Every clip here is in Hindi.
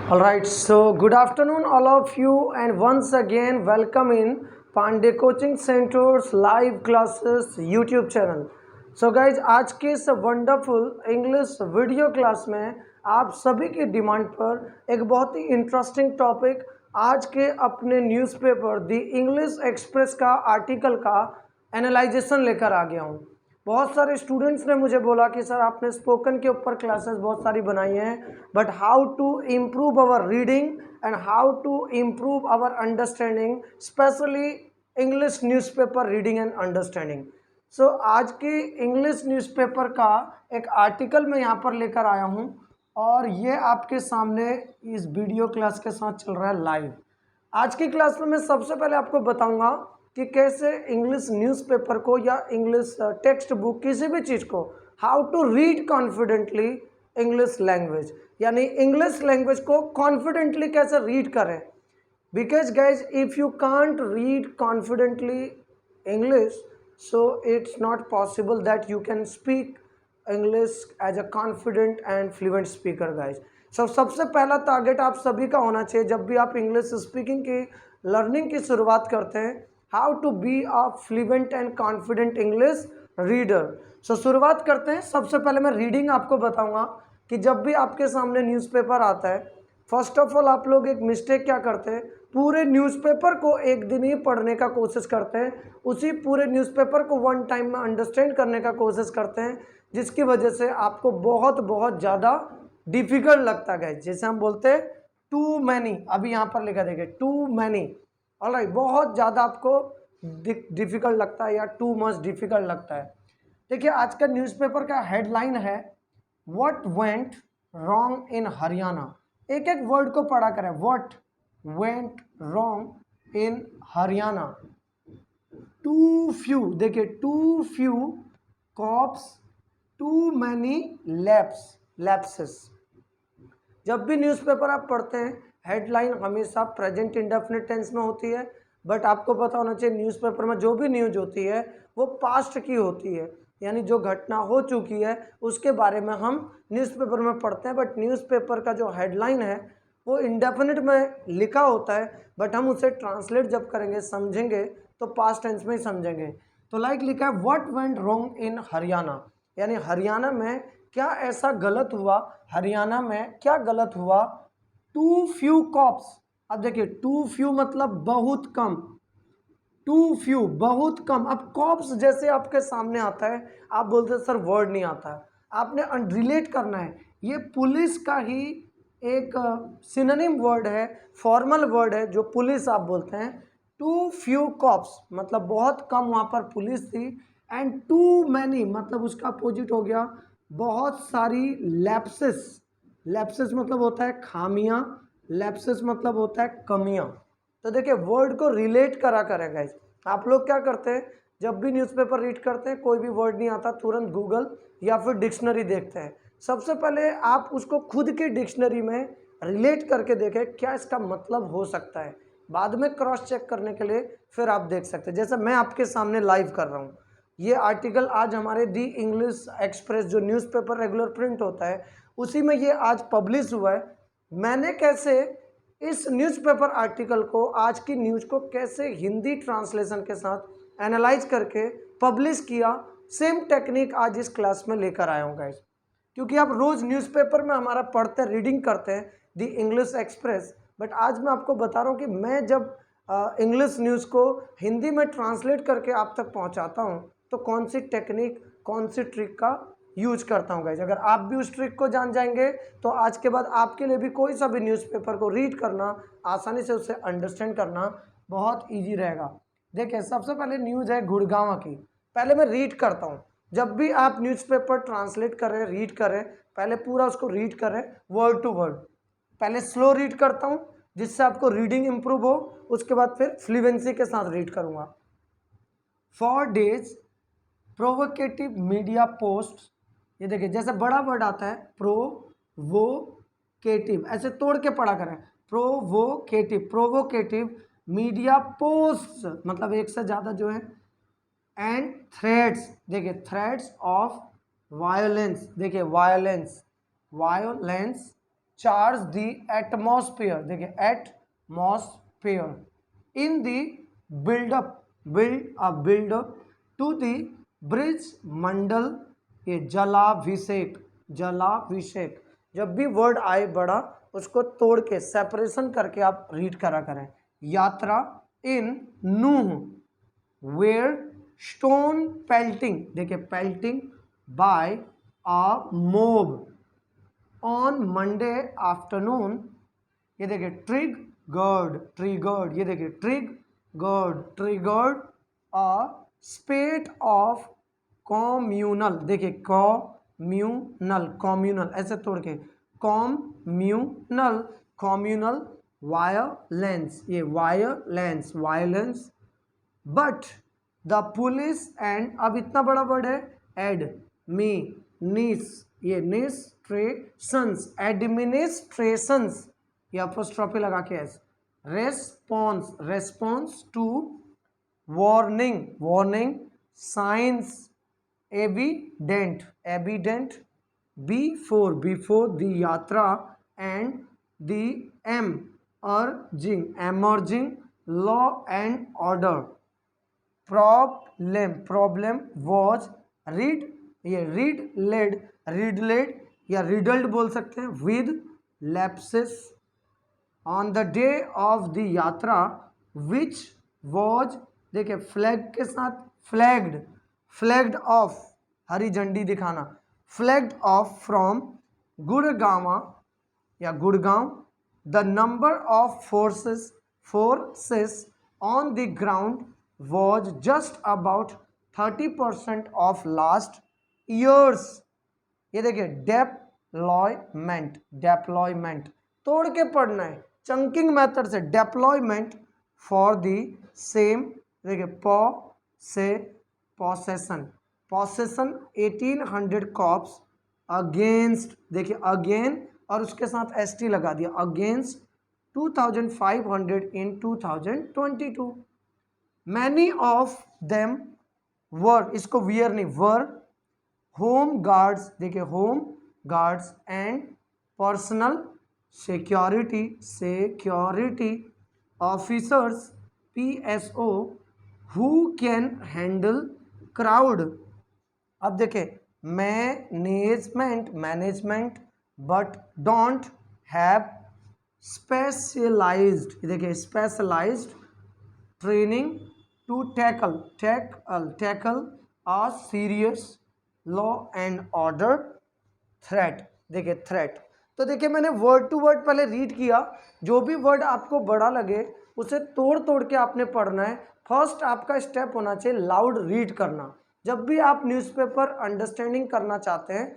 All right, so good afternoon, all of you, and once again, welcome in Pandey Coaching Center's live classes YouTube channel. So guys, आज के इस वंडरफुल इंग्लिश वीडियो क्लास में आप सभी की डिमांड पर एक बहुत ही इंटरेस्टिंग टॉपिक आज के अपने न्यूज़पेपर द इंग्लिश एक्सप्रेस का आर्टिकल का एनालाइजेशन लेकर आ गया हूँ। बहुत सारे स्टूडेंट्स ने मुझे बोला कि सर आपने स्पोकन के ऊपर क्लासेस बहुत सारी बनाई हैं, but how to improve our reading and how to improve our understanding, specially English newspaper reading and understanding. So आज की इंग्लिश न्यूज़पेपर का एक आर्टिकल मैं यहाँ पर लेकर आया हूँ और ये आपके सामने इस वीडियो क्लास के साथ चल रहा है लाइव। आज की क्लास में मैं सबसे पहले आपको बताऊंगा कि कैसे इंग्लिश न्यूज़पेपर को या इंग्लिश टेक्स्ट बुक किसी भी चीज़ को how to read confidently English language, यानी इंग्लिश लैंग्वेज को कॉन्फिडेंटली कैसे रीड करें। Because guys if you can't read confidently English, so it's not possible that you can speak English as a confident and fluent speaker guys. सबसे पहला टारगेट आप सभी का होना चाहिए जब भी आप इंग्लिश स्पीकिंग की लर्निंग की शुरुआत करते हैं, how to be a fluent and confident English reader. शुरुआत करते हैं। सबसे पहले मैं रीडिंग आपको बताऊंगा कि जब भी आपके सामने न्यूज़पेपर आता है, फर्स्ट ऑफ ऑल आप लोग एक मिस्टेक क्या करते हैं, पूरे न्यूज़पेपर को एक दिन ही पढ़ने का कोशिश करते हैं, उसी पूरे न्यूज़पेपर को वन टाइम में अंडरस्टैंड करने का कोशिश करते हैं, जिसकी वजह से आपको बहुत बहुत ज़्यादा डिफ़िकल्ट लगता है। जैसे हम बोलते हैं टू मैनी, अभी यहाँ पर लिखा देखिए टू मैनी, ऑलराइट, बहुत ज़्यादा आपको डिफ़िकल्ट लगता है या टू मच डिफ़िकल्ट लगता है। देखिए आज का न्यूज़पेपर का हेडलाइन है what went wrong in Haryana. एक एक वर्ड को पढ़ा करें, what went wrong in Haryana. Too few, देखिए too few cops, too many lapses. जब भी न्यूज़पेपर आप पढ़ते हैं, हेडलाइन हमेशा प्रेजेंट इंडेफिनिट टेंस में होती है, बट आपको पता होना चाहिए न्यूज़पेपर में जो भी न्यूज़ होती है वो पास्ट की होती है, यानी जो घटना हो चुकी है उसके बारे में हम न्यूज़पेपर में पढ़ते हैं। बट न्यूज़पेपर का जो हेडलाइन है वो इंडेफिनिट में लिखा होता है, बट हम उसे ट्रांसलेट जब करेंगे, समझेंगे, तो पास्ट टेंस में ही समझेंगे। तो लाइक लिखा है what went wrong in Haryana, यानी हरियाणा में क्या ऐसा गलत हुआ, हरियाणा में क्या गलत हुआ। टू फ्यू कॉप्स, अब देखिए टू फ्यू मतलब बहुत कम, टू फ्यू बहुत कम। अब कॉप्स जैसे आपके सामने आता है, आप बोलते हैं सर वर्ड नहीं आता है, आपने रिलेट करना है। ये पुलिस का ही एक सिनोनिम वर्ड है, फॉर्मल वर्ड है जो पुलिस आप बोलते हैं। टू फ्यू कॉप्स मतलब बहुत कम वहाँ पर पुलिस थी, एंड टू मैनी मतलब उसका अपोजिट हो गया बहुत सारी लैप्सेस। लैप्सेस मतलब होता है खामियां, लैप्सेस मतलब होता है कमियां। तो देखिए वर्ड को रिलेट करा करेगा। आप लोग क्या करते हैं, जब भी न्यूज़पेपर रीड करते हैं, कोई भी वर्ड नहीं आता, तुरंत गूगल या फिर डिक्शनरी देखते हैं। सबसे पहले आप उसको खुद की डिक्शनरी में रिलेट करके देखें क्या इसका मतलब हो सकता है, बाद में क्रॉस चेक करने के लिए फिर आप देख सकते हैं। जैसे मैं आपके सामने लाइव कर रहा हूँ, ये आर्टिकल आज हमारे दी इंग्लिश एक्सप्रेस जो न्यूज़पेपर रेगुलर प्रिंट होता है उसी में ये आज पब्लिश हुआ है। मैंने कैसे इस न्यूज़पेपर आर्टिकल को, आज की न्यूज़ को कैसे हिंदी ट्रांसलेशन के साथ एनालाइज करके पब्लिश किया, सेम टेक्निक आज इस क्लास में लेकर आया हूँ गाइस। क्योंकि आप रोज़ न्यूज़पेपर में हमारा पढ़ते हैं, रीडिंग करते हैं दी इंग्लिश एक्सप्रेस, बट आज मैं आपको बता रहा हूँ कि मैं जब इंग्लिश न्यूज़ को हिंदी में ट्रांसलेट करके आप तक पहुँचाता हूँ तो कौन सी टेक्निक, कौन सी ट्रिक का यूज करता हूँ गाइज। अगर आप भी उस ट्रिक को जान जाएंगे तो आज के बाद आपके लिए भी कोई सा भी न्यूज़पेपर को रीड करना, आसानी से उसे अंडरस्टैंड करना बहुत इजी रहेगा। देखिए सबसे पहले न्यूज़ है गुड़गांव की, पहले मैं रीड करता हूँ। जब भी आप न्यूज़पेपर ट्रांसलेट करें, रीड करें, पहले पूरा उसको रीड करें वर्ड टू वर्ड। पहले स्लो रीड करता हूँ जिससे आपको रीडिंग इम्प्रूव हो, उसके बाद फिर फ्लुएंसी के साथ रीड करूँगा। 4 days प्रोवोकेटिव मीडिया पोस्ट, ये देखिए जैसे बड़ा वर्ड आता है प्रोवोकेटिव, ऐसे तोड़ के पढ़ा करें, प्रोवोकेटिव मीडिया पोस्ट मतलब एक से ज़्यादा जो है, एंड थ्रेड्स, देखिए थ्रेड्स ऑफ वायोलेंस, देखिए वायोलेंस चार्ज द एटमॉस्फेयर, देखिए atmosphere in the buildup to the Brij Mandal, ये जलाभिषेक, जलाभिषेक। जब भी वर्ड आए बड़ा उसको तोड़ के सेपरेशन करके आप रीड करा करें। यात्रा in Nuh, where stone pelting, देखिए pelting by a mob on Monday afternoon, ये देखिए ट्रिगर्ड, ये देखिए triggered a spate of communal, देखिए कॉम्यूनल ऐसे तोड़ के कॉम्यूनल वायलेंस, ये violence but the police and, अब इतना बड़ा वर्ड है एडमिनिस्ट्रेशंस, ये अपोस्ट्रोफी लगा के response to warning signs evident before the yatra and the emerging law and order problem was read led या riddled बोल सकते हैं with lapses on the day of the यात्रा which was, देखिए फ्लैग के साथ फ्लैग्ड ऑफ, हरी झंडी दिखाना, flagged of from Gurgaon, the number of forces on the ground was just about 30% of last year's, ये देखिए डेप्लॉयमेंट तोड़ के पढ़ना है चंकिंग मेथड से। डेप्लॉयमेंट फॉर द सेम, देखिए पोसेशन 1800 कॉप्स अगेंस्ट, देखिए अगेन और उसके साथ ST लगा दिया, against 2500 in 2022। Many of them were, इसको वियर नहीं, वर होम गार्ड्स, देखिए home guards and personal security officers PSO who can handle crowd. अब देखिए management but don't have specialized, देखिए specialized training to tackle a serious law and order threat, देखिए थ्रेट। तो देखिए मैंने वर्ड टू वर्ड पहले रीड किया, जो भी वर्ड आपको बड़ा लगे उसे तोड़ के आपने पढ़ना है। फर्स्ट आपका स्टेप होना चाहिए लाउड रीड करना। जब भी आप न्यूज़पेपर अंडरस्टैंडिंग करना चाहते हैं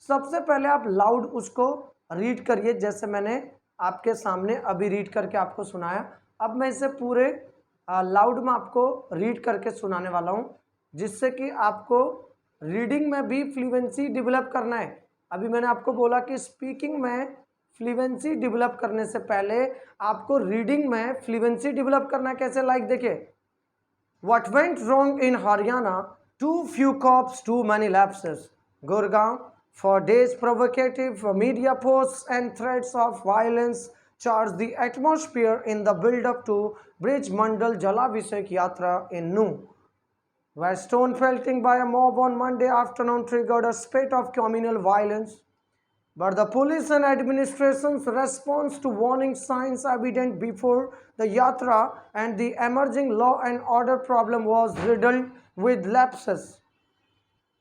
सबसे पहले आप लाउड उसको रीड करिए, जैसे मैंने आपके सामने अभी रीड करके आपको सुनाया। अब मैं इसे पूरे लाउड में आपको रीड करके सुनाने वाला हूँ, जिससे कि आपको रीडिंग में भी फ्लुएंसी डेवलप करना है। अभी मैंने आपको बोला कि स्पीकिंग में फ्लुएंसी डेवलप करने से पहले आपको रीडिंग में फ्लुएंसी डेवलप करना है। कैसे? लाइक देखिए, what went wrong in Haryana, too few cops, too many lapses, Gurgaon, for days provocative media posts and threats of violence charged the atmosphere in the build-up to Bridge Mandal Jalabhishek Yatra in Nuh, where stone pelting by a mob on Monday afternoon triggered a spate of communal violence. But the police and administration's response to warning signs evident before the Yatra and the emerging law and order problem was riddled with lapses.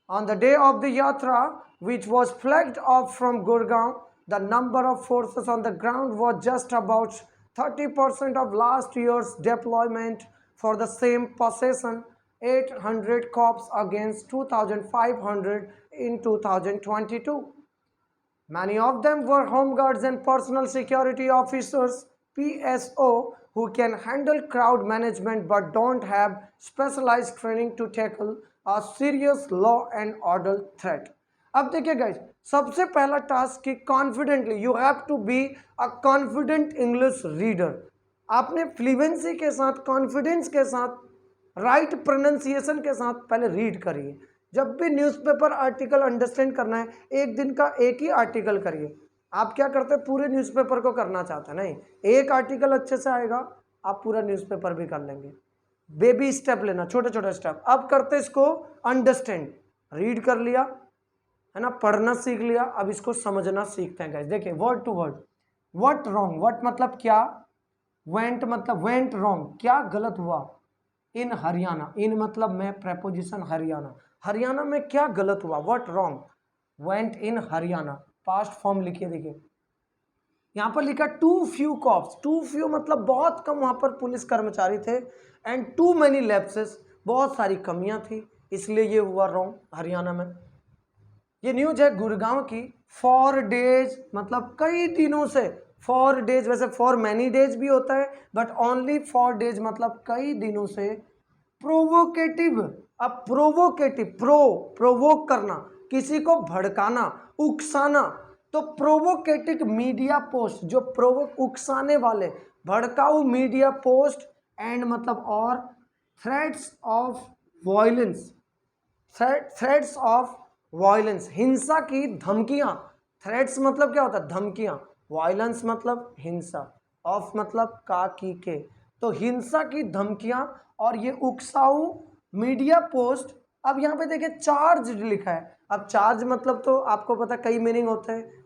On the day of the Yatra, which was flagged off from Gurgaon, the number of forces on the ground was just about 30% of last year's deployment. For the same possession, 800 cops against 2,500 in 2022. Many of them were home guards and personal security officers, PSO, who can handle crowd management but don't have specialized training to tackle a serious law and order threat. अब देखिए गाइस, सबसे पहला टास्क कि confidently you have to be a confident English reader. आपने फ्लुएंसी के साथ, कॉन्फिडेंस के साथ, राइट प्रोनाउंसिएशन के साथ पहले रीड करिए। जब भी न्यूज़पेपर आर्टिकल अंडरस्टैंड करना है, एक दिन का एक ही आर्टिकल करिए। आप क्या करते हैं, पूरे न्यूज़पेपर को करना चाहते हैं, नहीं, एक आर्टिकल अच्छे से आएगा आप पूरा न्यूज़पेपर भी कर लेंगे। बेबी स्टेप लेना, छोटे छोटे स्टेप। अब करते इसको अंडरस्टैंड, रीड कर लिया है ना, पढ़ना सीख लिया, अब इसको समझना सीखते हैं गाइस। देखिए word to word, what wrong, what मतलब क्या, वेंट मतलब वेंट रॉन्ग, क्या गलत हुआ, इन हरियाणा, इन मतलब में प्रेपोजिशन हरियाणा, हरियाणा में क्या गलत हुआ, what wrong, went in Haryana, past form लिखिए। देखिए यहाँ पर लिखा too few cops, too few मतलब बहुत कम वहां पर पुलिस कर्मचारी थे, एंड टू मेनी लैप्सेस, बहुत सारी कमियां थी, इसलिए ये हुआ रॉन्ग हरियाणा में। ये न्यूज है गुड़गांव की। फॉर डेज मतलब कई दिनों से, फॉर डेज वैसे फॉर मैनी डेज भी होता है, बट ओनली फॉर डेज मतलब कई दिनों से। प्रोवोकेटिव, अब प्रोवोकेटिव, प्रोवोक करना, किसी को भड़काना, उकसाना, तो प्रोवोकेटिव मीडिया पोस्ट, जो उकसाने वाले, भड़काऊ मीडिया पोस्ट, एंड मतलब और, threats of violence, threats of violence, हिंसा की धमकियां। थ्रेट्स मतलब क्या होता है, धमकियां, वायलेंस मतलब हिंसा, ऑफ मतलब का की के, तो हिंसा की धमकियां और ये उकसाऊ मीडिया पोस्ट। अब यहाँ पे देखिए चार्ज लिखा है, अब चार्ज मतलब तो आपको पता कई मीनिंग होते हैं।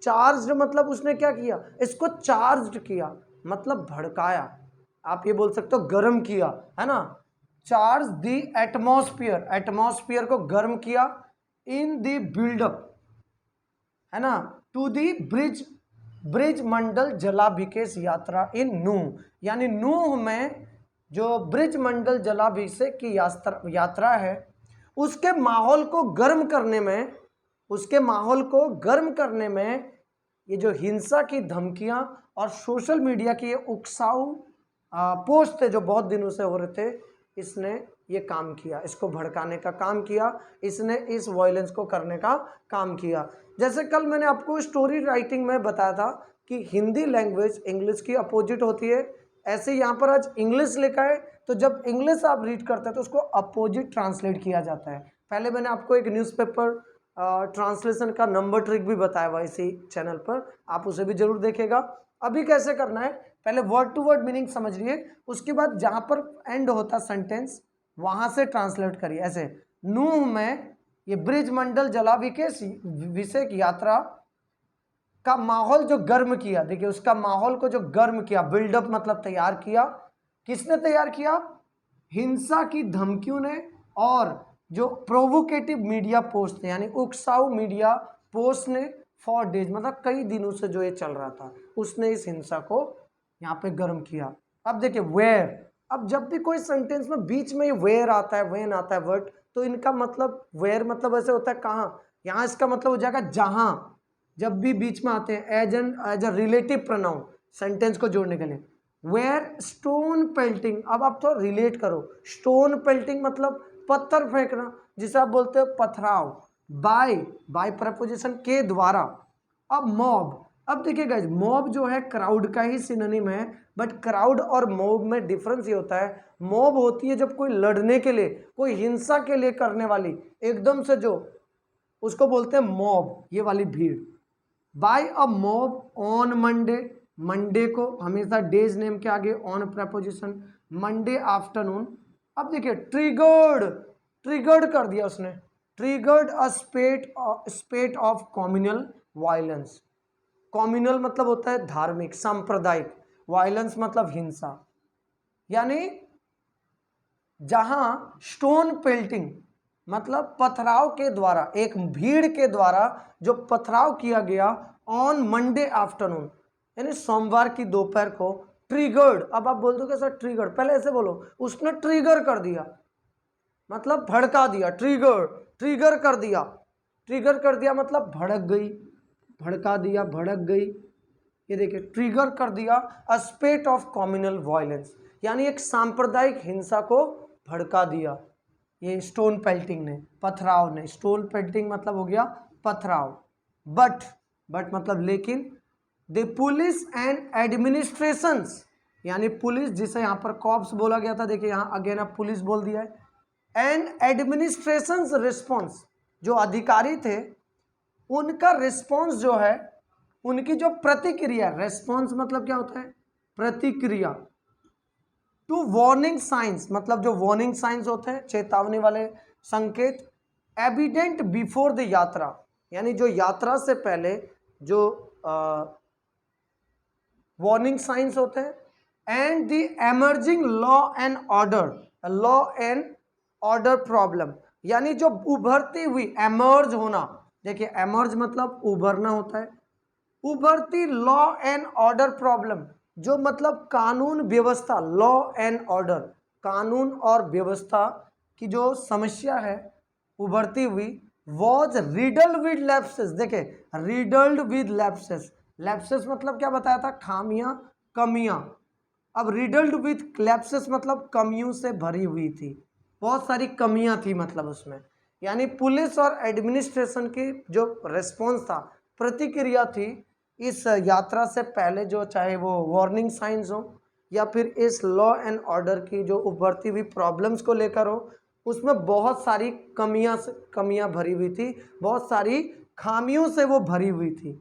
चार्ज मतलब उसने क्या किया, इसको चार्ज किया मतलब भड़काया, आप ये बोल सकते हो गर्म किया, है ना। चार्ज दी एटमॉस्फेयर, एटमॉस्फेयर को गर्म किया, इन दी बिल्डअप, है ना, टू दी ब्रिज, ब्रिज मंडल जलाभिषेक यात्रा इन नूह, यानी नूह में जो ब्रिज मंडल जलाभिषेक की यात्रा है, उसके माहौल को गर्म करने में, उसके माहौल को गर्म करने में ये जो हिंसा की धमकियां और सोशल मीडिया की ये उकसाऊ पोस्ट थे जो बहुत दिनों से हो रहे थे, इसने ये काम किया, इसको भड़काने का काम किया, इसने इस वायलेंस को करने का काम किया। जैसे कल मैंने आपको स्टोरी राइटिंग में बताया था कि हिंदी लैंग्वेज इंग्लिश की अपोजिट होती है, ऐसे यहाँ पर आज इंग्लिश लिखा है, तो जब इंग्लिश आप रीड करते हैं तो उसको अपोजिट ट्रांसलेट किया जाता है। पहले मैंने आपको एक न्यूज़पेपर ट्रांसलेशन का नंबर ट्रिक भी बताया हुआ इसी चैनल पर, आप उसे भी जरूर देखेगा। अभी कैसे करना है, पहले वर्ड टू वर्ड मीनिंग समझिए, उसके बाद जहां पर एंड होता सेंटेंस वहां से ट्रांसलेट करिए। ऐसे नूह में ये ब्रिज मंडल जलाभिषेक यात्रा का माहौल जो गर्म किया, देखिए उसका माहौल को जो गर्म किया, बिल्डअप मतलब तैयार किया, किसने तैयार किया, हिंसा की धमकियों ने, और जो प्रोवोकेटिव मीडिया पोस्ट यानी उकसाऊ मीडिया पोस्ट ने, फॉर डेज मतलब कई दिनों से जो ये चल रहा था, उसने इस हिंसा को यहाँ पे गर्म किया। अब देखिए वेयर, अब जब भी कोई सेंटेंस में बीच में ये वेयर आता है, वेन आता है वर्ड, तो इनका मतलब वेयर मतलब ऐसे होता है कहाँ, यहाँ इसका मतलब हो जाएगा जहां, जब भी बीच में आते हैं as a relative pronoun sentence को जोड़ने के लिए। वेयर स्टोन पेल्टिंग, अब आप तो रिलेट करो, स्टोन पेल्टिंग मतलब पत्थर फेंकना, जिसे आप बोलते हो पथराव, बाय, बाय प्रपोजिशन के द्वारा। अब मॉब, अब देखिए गाइस मॉब जो है क्राउड का ही सिनोनिम है, बट क्राउड और मॉब में डिफरेंस ये होता है, मॉब होती है जब कोई लड़ने के लिए, कोई हिंसा के लिए करने वाली, एकदम से जो, उसको बोलते हैं मॉब, ये वाली भीड़। By a mob on Monday, Monday को हमेशा डेज नेम के आगे ऑन प्रपोजिशन, मंडे आफ्टरनून। अब देखिए ट्रिगर्ड, ट्रिगर्ड कर दिया उसने, triggered a spate of communal violence, communal मतलब होता है धार्मिक सांप्रदायिक, वायलेंस मतलब हिंसा, यानी जहां स्टोन पेल्टिंग मतलब पथराव के द्वारा, एक भीड़ के द्वारा जो पथराव किया गया ऑन मंडे आफ्टरनून यानी सोमवार की दोपहर को, ट्रिगर्ड, अब आप बोल दो कैसा ट्रिगर्ड, पहले ऐसे बोलो, उसने ट्रिगर कर दिया मतलब भड़का दिया, ट्रिगर, ट्रिगर कर दिया, ट्रिगर कर दिया मतलब भड़क गई, भड़का दिया, भड़क गई, ये देखिए ट्रिगर कर दिया, अ स्पेट ऑफ कम्युनल वायलेंस यानी एक सांप्रदायिक हिंसा को भड़का दिया, ये स्टोन पेल्टिंग ने, पथराव ने, स्टोन पेल्टिंग मतलब हो गया पथराव। बट, बट मतलब लेकिन, द पुलिस एंड एडमिनिस्ट्रेशंस यानी पुलिस जिसे यहाँ पर कॉप्स बोला गया था, देखिए यहाँ अगेन अब पुलिस बोल दिया है, एंड एडमिनिस्ट्रेशंस रिस्पॉन्स, जो अधिकारी थे उनका रिस्पॉन्स जो है उनकी जो प्रतिक्रिया, रेस्पॉन्स मतलब क्या होता है, प्रतिक्रिया, टू वार्निंग साइंस मतलब जो वार्निंग साइंस होते हैं, चेतावनी वाले संकेत, एविडेंट बिफोर द यात्रा, यानी जो यात्रा से पहले जो वार्निंग साइंस होते हैं, and the emerging law and order problem, यानी जो उभरती हुई, एमर्ज होना, देखिए एमर्ज मतलब उभरना होता है, उभरती लॉ एंड ऑर्डर प्रॉब्लम, जो मतलब कानून व्यवस्था, लॉ एंड ऑर्डर, कानून और व्यवस्था की जो समस्या है उभरती हुई, वॉज रिडल्ड विद लैप्सेस, देखे रिडल्ड विद लैप्सेस, लैप्सेस मतलब क्या बताया था, खामियां, कमियां, अब रिडल्ड विद लैप्सेस मतलब कमियों से भरी हुई थी, बहुत सारी कमियां थी मतलब उसमें, यानी पुलिस और एडमिनिस्ट्रेशन की जो रिस्पॉन्स था, प्रतिक्रिया थी इस यात्रा से पहले, जो चाहे वो वार्निंग साइंस हो या फिर इस लॉ एंड ऑर्डर की जो उभरती हुई प्रॉब्लम्स को लेकर हो, उसमें बहुत सारी कमियां भरी हुई थी, बहुत सारी खामियों से वो भरी हुई थी।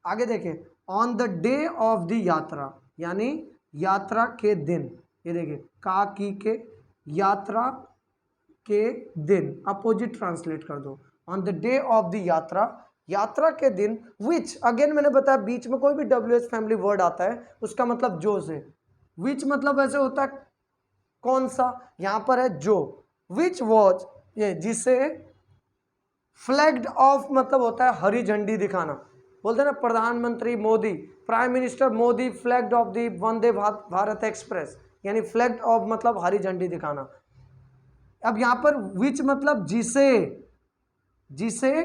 आगे देखें, on the day of the यात्रा, यानी यात्रा के दिन, ये देखिए का की के यात्रा के दिन, अपोजिट ट्रांसलेट कर दो, on the day of the यात्रा, यात्रा के दिन, विच अगेन मैंने बताया बीच में कोई भी WH फैमिली वर्ड आता है उसका मतलब जो से, विच मतलब ऐसे होता है कौन सा, यहां पर है जो, विच वॉज ये जिसे, फ्लैग्ड ऑफ मतलब होता है हरी झंडी दिखाना, बोलते हैं ना प्रधानमंत्री Modi, prime minister Modi flagged of the Vande Bharat express, यानी फ्लैग्ड ऑफ मतलब हरी झंडी दिखाना। अब यहां पर विच मतलब जिसे, जिसे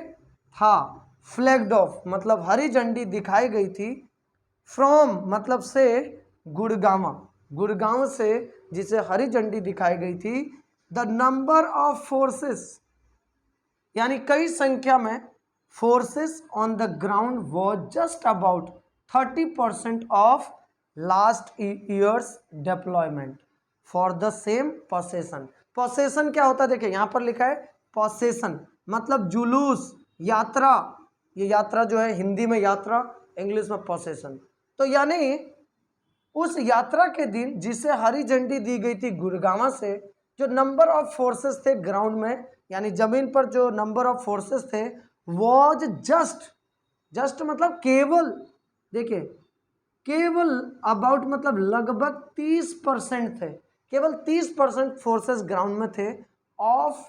था, फ्लैग्ड ऑफ मतलब हरी झंडी दिखाई गई थी, फ्रॉम मतलब से, गुड़गांव, गुड़गांव से जिसे हरी झंडी दिखाई गई थी, द नंबर ऑफ फोर्सेस, यानी कई संख्या में, forces on the ground was just about 30% of last years deployment for the same possession. Possession क्या होता है, देखिए यहां पर लिखा है पोसेशन मतलब जुलूस, यात्रा, ये यात्रा जो है हिंदी में यात्रा, इंग्लिश में पोसेशन, तो यानी उस यात्रा के दिन जिसे हरी झंडी दी गई थी गुड़गांव से, जो नंबर ऑफ फोर्सेस थे ग्राउंड में, यानी जमीन पर जो नंबर ऑफ फोर्सेस थे, वॉज जस्ट, जस्ट मतलब केवल, देखिए केवल, अबाउट मतलब लगभग 30% थे, केवल 30% फोर्सेस ग्राउंड में थे ऑफ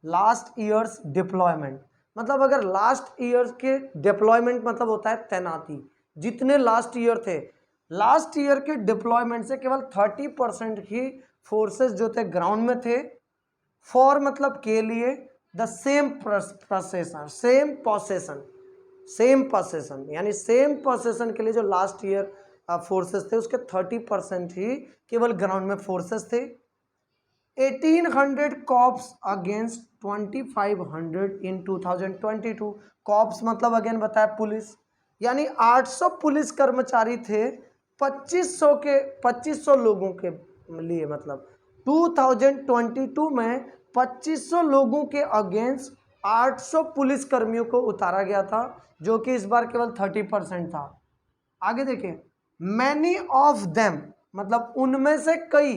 लास्ट ईयर्स डिप्लॉयमेंट, मतलब अगर लास्ट ईयर के डिप्लॉयमेंट मतलब होता है तैनाती, जितने लास्ट ईयर थे, लास्ट ईयर के डिप्लॉयमेंट से केवल 30% ही फोर्सेस जो थे ग्राउंड में थे, फॉर मतलब के लिए, the same possession, same possession, same possession, यानी सेम पोसेशन के लिए जो लास्ट ईयर फोर्सेस थे उसके 30% ही केवल ग्राउंड में फोर्सेस थे। 1800 कॉप्स अगेंस्ट 2500 इन 2022, कॉप्स मतलब अगेन बताया पुलिस, यानी 800 पुलिस कर्मचारी थे 2500 लोगों के लिए, मतलब 2022 में 2500 लोगों के अगेंस्ट 800 पुलिस कर्मियों को उतारा गया था, जो कि इस बार केवल 30% था। आगे देखें, मैनी ऑफ देम मतलब उनमें से कई,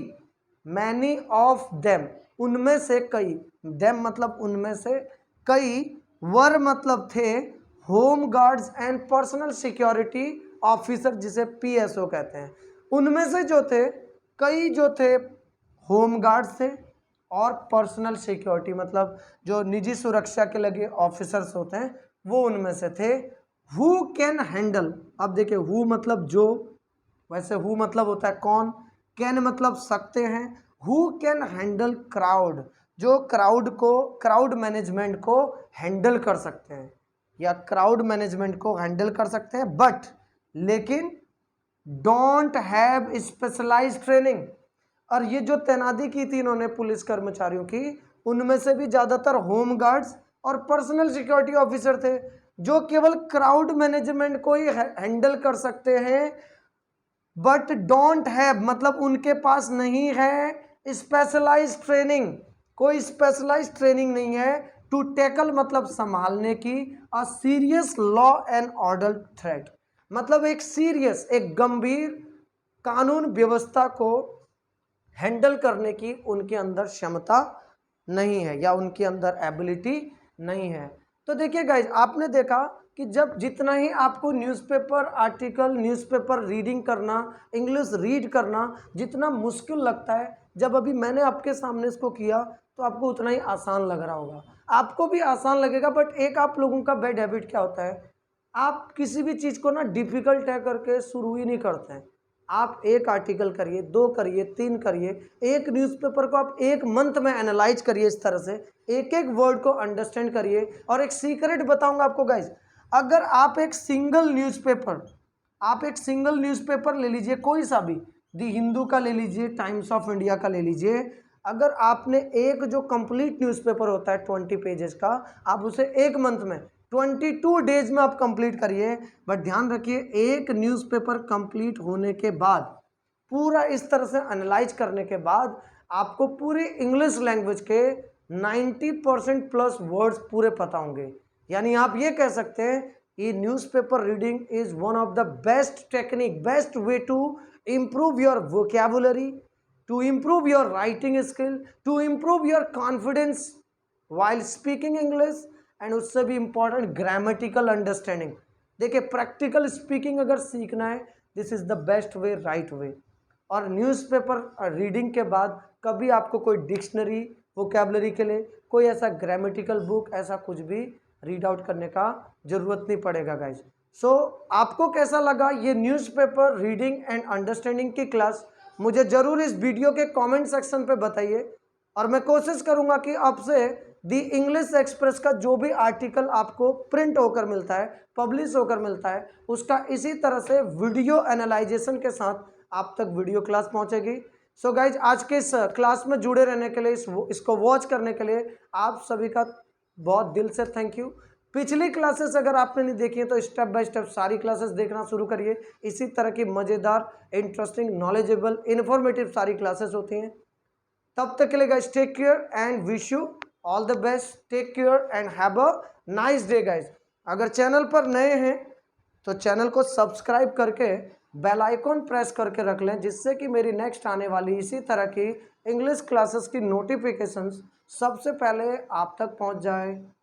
मैनी ऑफ देम उनमें से कई, देम मतलब उनमें से कई, वर मतलब थे home guards and personal security officer, जिसे PSO कहते हैं, उनमें से जो थे कई जो थे होम गार्ड्स थे और पर्सनल सिक्योरिटी मतलब जो निजी सुरक्षा के लगे ऑफिसर्स होते हैं वो उनमें से थे। हु कैन हैंडल, अब देखिए हु मतलब जो, वैसे हु मतलब होता है कौन, कैन मतलब सकते हैं, हु कैन हैंडल क्राउड, जो क्राउड को, क्राउड मैनेजमेंट को हैंडल कर सकते हैं या क्राउड मैनेजमेंट को हैंडल कर सकते हैं, बट लेकिन डोंट हैव स्पेशलाइज्ड ट्रेनिंग, और ये जो तैनाती की थी इन्होंने पुलिस कर्मचारियों की, उनमें से भी ज़्यादातर होम गार्ड्स और पर्सनल सिक्योरिटी ऑफिसर थे जो केवल क्राउड मैनेजमेंट को ही हैंडल कर सकते हैं, बट डोंट हैव मतलब उनके पास नहीं है स्पेशलाइज्ड ट्रेनिंग, कोई स्पेशलाइज्ड ट्रेनिंग नहीं है, टू टैकल मतलब संभालने की, अ serious law and order threat, मतलब एक सीरियस, एक गंभीर कानून व्यवस्था को हैंडल करने की उनके अंदर क्षमता नहीं है या उनके अंदर एबिलिटी नहीं है। तो देखिए गाइज, आपने देखा कि जब जितना ही आपको न्यूज़पेपर आर्टिकल, न्यूज़पेपर रीडिंग करना, इंग्लिश रीड करना जितना मुश्किल लगता है, जब अभी मैंने आपके सामने इसको किया तो आपको उतना ही आसान लग रहा होगा। आपको भी आसान लगेगा, बट एक आप लोगों का बैड हैबिट क्या होता है, आप किसी भी चीज़ को ना डिफिकल्ट है करके शुरू ही नहीं करते हैं। आप एक आर्टिकल करिए, 2 करिए, 3 करिए, एक न्यूज़पेपर को आप एक मंथ में एनालाइज करिए, इस तरह से एक एक वर्ड को अंडरस्टैंड करिए। और एक सीक्रेट बताऊंगा आपको गाइज, अगर आप एक सिंगल न्यूज़पेपर ले लीजिए, कोई सा भी, दी हिंदू का ले लीजिए, टाइम्स ऑफ इंडिया का ले लीजिए, अगर आपने एक जो कंप्लीट न्यूज़पेपर होता है 20 पेजेस का, आप उसे एक मंथ में 22 डेज में आप कंप्लीट करिए। बट ध्यान रखिए, एक न्यूज़पेपर कंप्लीट होने के बाद, पूरा इस तरह से एनालाइज करने के बाद, आपको पूरी इंग्लिश लैंग्वेज के 90% प्लस वर्ड्स पूरे पता होंगे। यानी आप ये कह सकते हैं, ये newspaper reading is one of the best technique, best way to improve your vocabulary, to improve your writing skill, to improve your confidence while speaking English, and उससे भी इम्पॉर्टेंट ग्रामेटिकल अंडरस्टैंडिंग। देखिए, प्रैक्टिकल स्पीकिंग अगर सीखना है, this is the best way, right way. और न्यूज़पेपर रीडिंग के बाद कभी आपको कोई डिक्शनरी, वोकेबलरी के लिए कोई ऐसा ग्रामेटिकल बुक, ऐसा कुछ भी रीड आउट करने का जरूरत नहीं पड़ेगा गाइज। सो आपको कैसा लगा ये न्यूज़पेपर रीडिंग एंड अंडरस्टैंडिंग की क्लास, मुझे ज़रूर इस वीडियो के कमेंट सेक्शन पे बताइए। और मैं कोशिश करूंगा कि आपसे दी इंग्लिश एक्सप्रेस का जो भी आर्टिकल आपको प्रिंट होकर मिलता है, पब्लिश होकर मिलता है, उसका इसी तरह से वीडियो एनालाइजेशन के साथ आप तक वीडियो क्लास पहुंचेगी। सो गाइज, आज के इस क्लास में जुड़े रहने के लिए, इसको वॉच करने के लिए आप सभी का बहुत दिल से थैंक यू। पिछली क्लासेस अगर आपने नहीं देखी है तो स्टेप बाय स्टेप सारी क्लासेस देखना शुरू करिए। इसी तरह की मज़ेदार, इंटरेस्टिंग, नॉलेजेबल, इन्फॉर्मेटिव सारी क्लासेस होती हैं। तब तक के लिए guys, take care and wish you all the best. Take care and have a nice day guys. अगर चैनल पर नए हैं तो चैनल को सब्सक्राइब करके बेल आइकॉन प्रेस करके रख लें, जिससे कि मेरी नेक्स्ट आने वाली इसी तरह की इंग्लिश क्लासेस की नोटिफिकेशंस सबसे पहले आप तक पहुंच जाए।